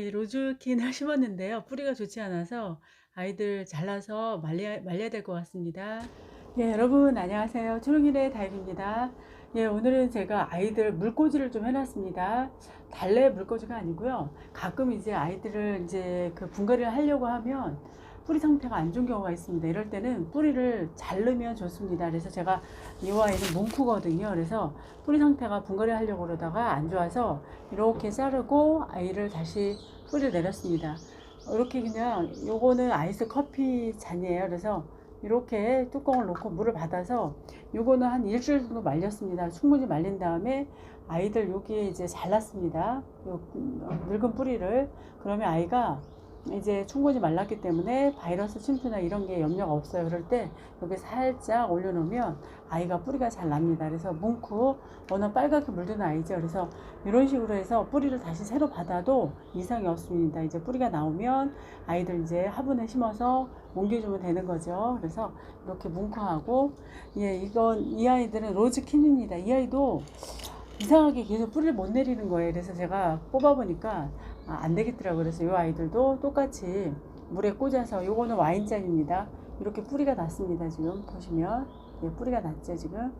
예, 로즈킨을 심었는데요. 뿌리가 좋지 않아서 아이들 잘라서 말려야 될 것 같습니다. 예, 여러분 안녕하세요. 초롱이네 다육입니다. 예, 오늘은 제가 아이들 물꽂이를 좀 해놨습니다. 달래 물꽂이가 아니고요. 가끔 이제 아이들을 이제 그 분갈이를 하려고 하면 뿌리 상태가 안 좋은 경우가 있습니다. 이럴 때는 뿌리를 자르면 좋습니다. 그래서 제가 이 아이는 뭉크거든요. 그래서 뿌리 상태가 분갈이 하려고 그러다가 안 좋아서 이렇게 자르고 아이를 다시 뿌리를 내렸습니다. 이렇게 그냥 요거는 아이스 커피 잔이에요. 그래서 이렇게 뚜껑을 놓고 물을 받아서 요거는 한 일주일 정도 말렸습니다. 충분히 말린 다음에 아이들 여기에 이제 잘랐습니다. 요 늙은 뿌리를. 그러면 아이가 이제 충분히 말랐기 때문에 바이러스 침투나 이런 게 염려가 없어요. 그럴 때 여기 살짝 올려놓으면 아이가 뿌리가 잘 납니다. 그래서 뭉크 워낙 빨갛게 물든 아이죠. 그래서 이런 식으로 해서 뿌리를 다시 새로 받아도 이상이 없습니다. 이제 뿌리가 나오면 아이들 이제 화분에 심어서 옮겨주면 되는 거죠. 그래서 이렇게 뭉크하고, 예, 이건 이 아이들은 로즈킨입니다. 이 아이도 이상하게 계속 뿌리를 못 내리는 거예요. 그래서 제가 뽑아보니까 안 되겠더라고요. 그래서 이 아이들도 똑같이 물에 꽂아서, 요거는 와인잔입니다. 이렇게 뿌리가 났습니다. 지금 보시면, 예, 뿌리가 났죠. 지금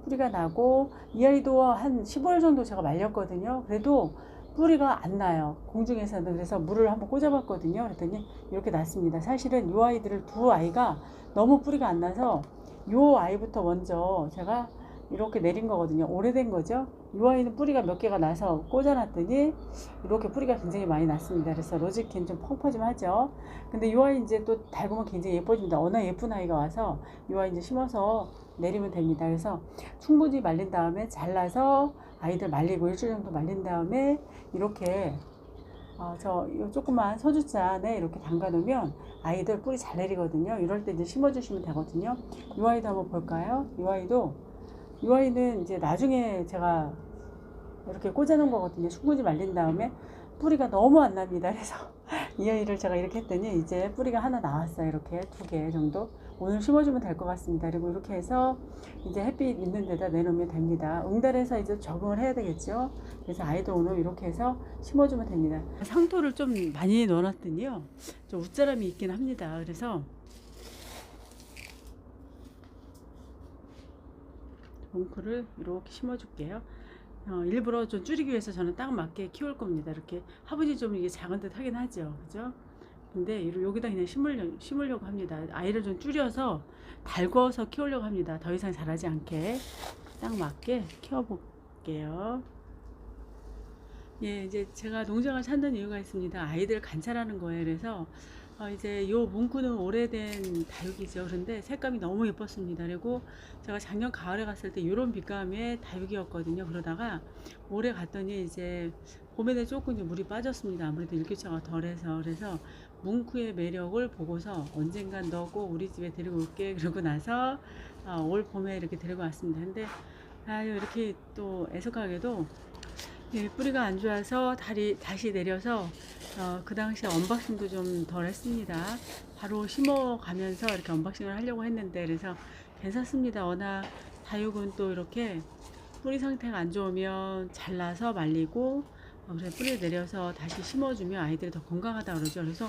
뿌리가 나고, 이 아이도 한 15일 정도 제가 말렸거든요. 그래도 뿌리가 안 나요, 공중에서는. 그래서 물을 한번 꽂아봤거든요. 그랬더니 이렇게 났습니다. 사실은 이 아이들을 두 아이가 너무 뿌리가 안 나서 이 아이부터 먼저 제가 이렇게 내린 거거든요. 오래된 거죠. 이 아이는 뿌리가 몇 개가 나서 꽂아놨더니 이렇게 뿌리가 굉장히 많이 났습니다. 그래서 로즈킨 좀 펑퍼짐하죠. 근데 이 아이 이제 또 달구면 굉장히 예뻐집니다. 워낙 예쁜 아이가 와서 이 아이 이제 심어서 내리면 됩니다. 그래서 충분히 말린 다음에 잘라서 아이들 말리고 일주일 정도 말린 다음에 이렇게 저 조그만 소주잔에 이렇게 담가 놓으면 아이들 뿌리 잘 내리거든요. 이럴 때 이제 심어 주시면 되거든요. 이 아이도 한번 볼까요? 이 아이는 이제 나중에 제가 이렇게 꽂아 놓은 거거든요. 충분히 말린 다음에 뿌리가 너무 안 납니다. 그래서 이 아이를 제가 이렇게 했더니 이제 뿌리가 하나 나왔어요. 이렇게 2개 정도. 오늘 심어주면 될 것 같습니다. 그리고 이렇게 해서 이제 햇빛 있는 데다 내놓으면 됩니다. 응달에서 이제 적응을 해야 되겠죠. 그래서 아이들 오늘 이렇게 해서 심어주면 됩니다. 상토를 좀 많이 넣어놨더니요, 좀 웃자람이 있긴 합니다. 그래서 뭉크를 이렇게 심어줄게요. 일부러 좀 줄이기 위해서 저는 딱 맞게 키울 겁니다. 이렇게 화분이 좀 이게 작은 듯 하긴 하죠. 그죠? 근데 여기다 그냥 심으려고 합니다. 아이를 좀 줄여서 달궈서 키우려고 합니다. 더 이상 자라지 않게 딱 맞게 키워볼게요. 예, 이제 제가 농장을 찾는 이유가 있습니다. 아이들 관찰하는 거예요. 그래서 이제 요 문구는 오래된 다육이죠. 그런데 색감이 너무 예뻤습니다. 그리고 제가 작년 가을에 갔을 때 이런 빛감의 다육이었거든요. 그러다가 올해 갔더니 이제 봄에는 조금 이제 물이 빠졌습니다. 아무래도 일교차가 덜해서. 그래서 뭉크의 매력을 보고서 언젠간 너 꼭 우리 집에 데리고 올게 그러고 나서 올 봄에 이렇게 데리고 왔습니다. 근데 이렇게 또 애석하게도, 예, 뿌리가 안 좋아서 다시 내려서 그 당시에 언박싱도 좀 덜 했습니다. 바로 심어 가면서 이렇게 언박싱을 하려고 했는데, 그래서 괜찮습니다. 워낙 다육은 또 이렇게 뿌리 상태가 안 좋으면 잘라서 말리고, 그래서 뿌리를 내려서 다시 심어주면 아이들이 더 건강하다 그러죠. 그래서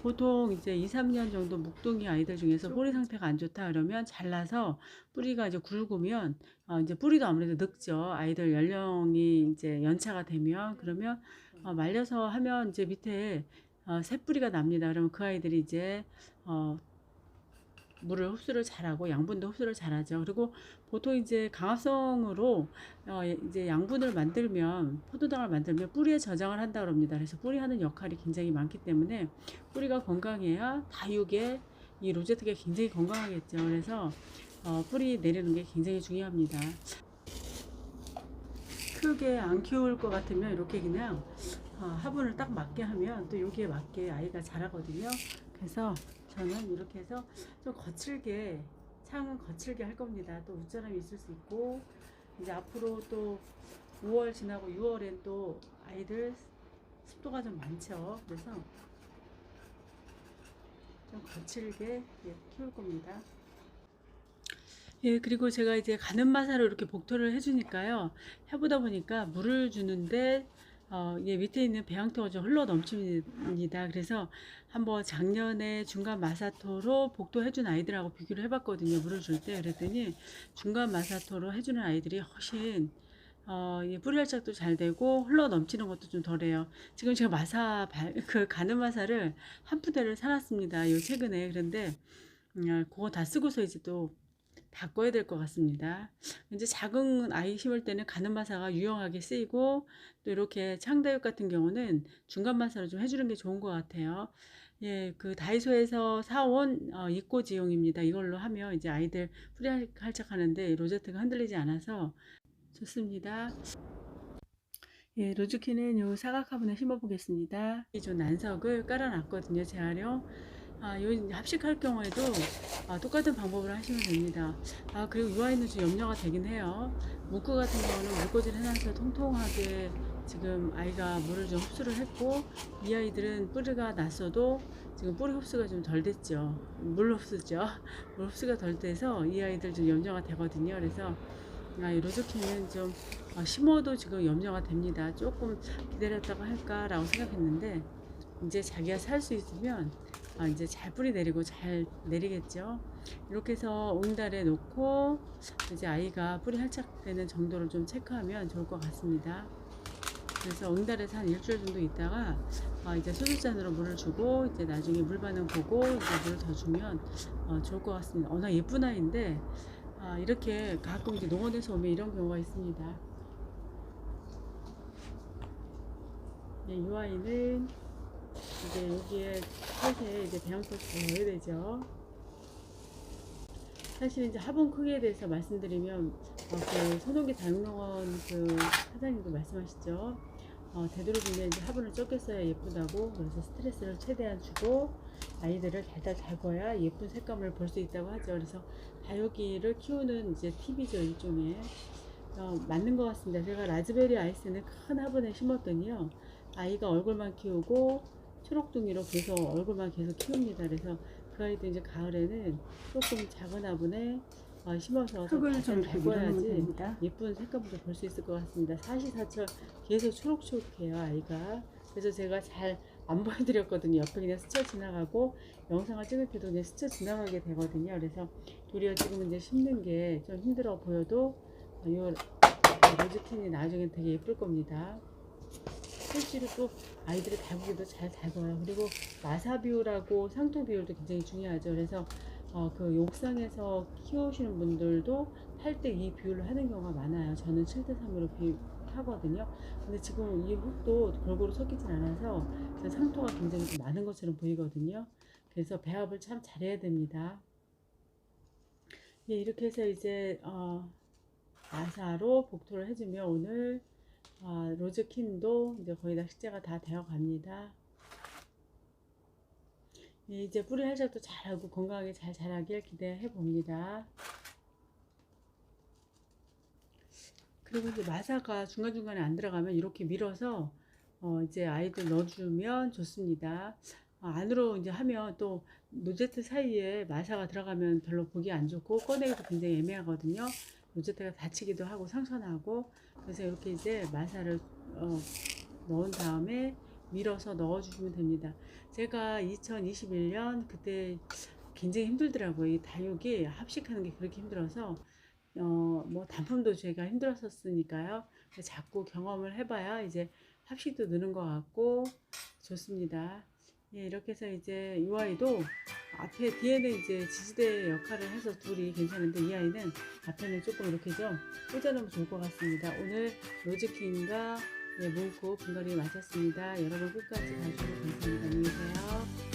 보통 이제 2, 3년 정도 묵둥이 아이들 중에서 뿌리 상태가 안 좋다 그러면 잘라서, 뿌리가 이제 굵으면 이제 뿌리도 아무래도 늙죠. 아이들 연령이 이제 연차가 되면. 그러면 말려서 하면 이제 밑에 새 뿌리가 납니다. 그러면 그 아이들이 이제 물을 흡수를 잘하고 양분도 흡수를 잘하죠. 그리고 보통 이제 강합성으로 이제 양분을 만들면, 포도당을 만들면 뿌리에 저장을 한다 그럽니다. 그래서 뿌리 하는 역할이 굉장히 많기 때문에 뿌리가 건강해야 다육의 이 로제트가 굉장히 건강하겠죠. 그래서 뿌리 내리는 게 굉장히 중요합니다. 크게 안 키울 것 같으면 이렇게 그냥 화분을 딱 맞게 하면 또 여기에 맞게 아이가 자라거든요. 그래서 저는 이렇게 해서 좀 거칠게, 창은 거칠게 할 겁니다. 또 웃자람이 있을 수 있고, 이제 앞으로 또 5월 지나고 6월엔 또 아이들 습도가 좀 많죠. 그래서 좀 거칠게, 예, 키울 겁니다. 예, 그리고 제가 이제 가는 마사로 이렇게 복토를 해주니까요. 해보다 보니까 물을 주는데 예, 밑에 있는 배양토가 좀 흘러 넘칩니다. 그래서 한번 작년에 중간 마사토로 복도해준 아이들하고 비교를 해봤거든요. 물을 줄 때. 그랬더니 중간 마사토로 해주는 아이들이 훨씬 예, 뿌리 활착도 잘 되고 흘러 넘치는 것도 좀 덜해요. 지금 제가 그 가는 마사를 한 푸대를 사놨습니다. 요 최근에. 그런데 그거 다 쓰고서 이제 또 바꿔야 될 것 같습니다. 이제 작은 아이 심을 때는 가는 마사가 유용하게 쓰이고, 또 이렇게 창다육 같은 경우는 중간 마사를 좀 해주는 게 좋은 것 같아요. 예, 그 다이소에서 사온 이꼬지용입니다. 이걸로 하면 이제 아이들 뿌리 활착하는데 로제트가 흔들리지 않아서 좋습니다. 예, 로즈키는 요 사각 화분에 심어 보겠습니다. 이 좀 난석을 깔아놨거든요, 재활용. 요 합식할 경우에도 똑같은 방법으로 하시면 됩니다. 그리고 이 아이는 좀 염려가 되긴 해요. 묵구 같은 경우는 물꽂이를 해놔서 통통하게 지금 아이가 물을 좀 흡수를 했고, 이 아이들은 뿌리가 났어도 지금 뿌리 흡수가 좀 덜 됐죠. 물 흡수죠. 물 흡수가 덜 돼서 이 아이들 좀 염려가 되거든요. 그래서 이 로즈키는 좀 심어도 지금 염려가 됩니다. 조금 기다렸다가 할까라고 생각했는데, 이제 자기가 살 수 있으면 이제 잘 뿌리 내리고 잘 내리겠죠. 이렇게 해서 옹달에 놓고 이제 아이가 뿌리 활착되는 정도를 좀 체크하면 좋을 것 같습니다. 그래서 옹달에서 한 일주일 정도 있다가 이제 수술잔으로 물을 주고, 이제 나중에 물 반응 보고 이제 물을 더 주면 좋을 것 같습니다. 워낙 예쁜 아이인데 이렇게 가끔 이제 농원에서 오면 이런 경우가 있습니다. 네, 이 아이는 이제 여기에 탓에 이제 배양토 잘 넣어야 되죠. 사실 이제 화분 크기에 대해서 말씀드리면 그 손옥이 다육농원 그 사장님도 말씀하시죠. 되도록이면 이제 화분을 적게 써야 예쁘다고, 그래서 스트레스를 최대한 주고 아이들을 달달 달궈야 예쁜 색감을 볼 수 있다고 하죠. 그래서 다육이를 키우는 이제 팁이죠, 일종의. 맞는 것 같습니다. 제가 라즈베리 아이스는 큰 화분에 심었더니요, 아이가 얼굴만 키우고 초록둥이로 계속 얼굴만 계속 키웁니다. 그래서 그 아이도 이제 가을에는 조금 작은 화분에 심어서 흙을 좀 이렇게 밀어놓으면 달궈야지 됩니다. 예쁜 색감을 볼 수 있을 것 같습니다. 사시사철 계속 초록초록해요, 아이가. 그래서 제가 잘 안 보여드렸거든요. 옆에 그냥 스쳐 지나가고, 영상을 찍을 때도 그냥 스쳐 지나가게 되거든요. 그래서 도리어 지금 이제 심는 게 좀 힘들어 보여도 이 로즈킨이 나중에 되게 예쁠 겁니다. 실제로 또 아이들이 달구기도 잘 달궈요. 그리고 마사 비율하고 상토 비율도 굉장히 중요하죠. 그래서 그 욕상에서 키우시는 분들도 8대2 비율로 하는 경우가 많아요. 저는 7대3으로 하거든요. 근데 지금 이 흙도 골고루 섞이진 않아서 상토가 굉장히 좀 많은 것처럼 보이거든요. 그래서 배합을 참 잘해야 됩니다. 예, 이렇게 해서 이제 마사로 복토를 해주면 오늘 로즈킨도 이제 거의 다 식재가 다 되어 갑니다. 예, 이제 뿌리 활착도 잘하고 건강하게 잘 자라길 기대해 봅니다. 그리고 이제 마사가 중간중간에 안 들어가면 이렇게 밀어서 이제 아이들 넣어주면 좋습니다. 안으로 이제 하면 또 로제트 사이에 마사가 들어가면 별로 보기 안 좋고 꺼내기도 굉장히 애매하거든요. 로제트가 다치기도 하고 상처나고, 그래서 이렇게 이제 마사를 넣은 다음에 밀어서 넣어주시면 됩니다. 제가 2021년 그때 굉장히 힘들더라고요. 이 다육이 합식하는 게 그렇게 힘들어서 뭐 단품도 제가 힘들었었으니까요. 자꾸 경험을 해봐야 이제 합식도 느는 것 같고 좋습니다. 예, 이렇게 해서 이제 이 아이도 앞에 뒤에는 이제 지지대 역할을 해서 둘이 괜찮은데, 이 아이는 앞에는 조금 이렇게 좀 꽂아놓으면 좋을 것 같습니다. 오늘 로즈킨과 물고 분갈이 마쳤습니다. 여러분 끝까지 봐주셔서 감사합니다. 안녕히 계세요.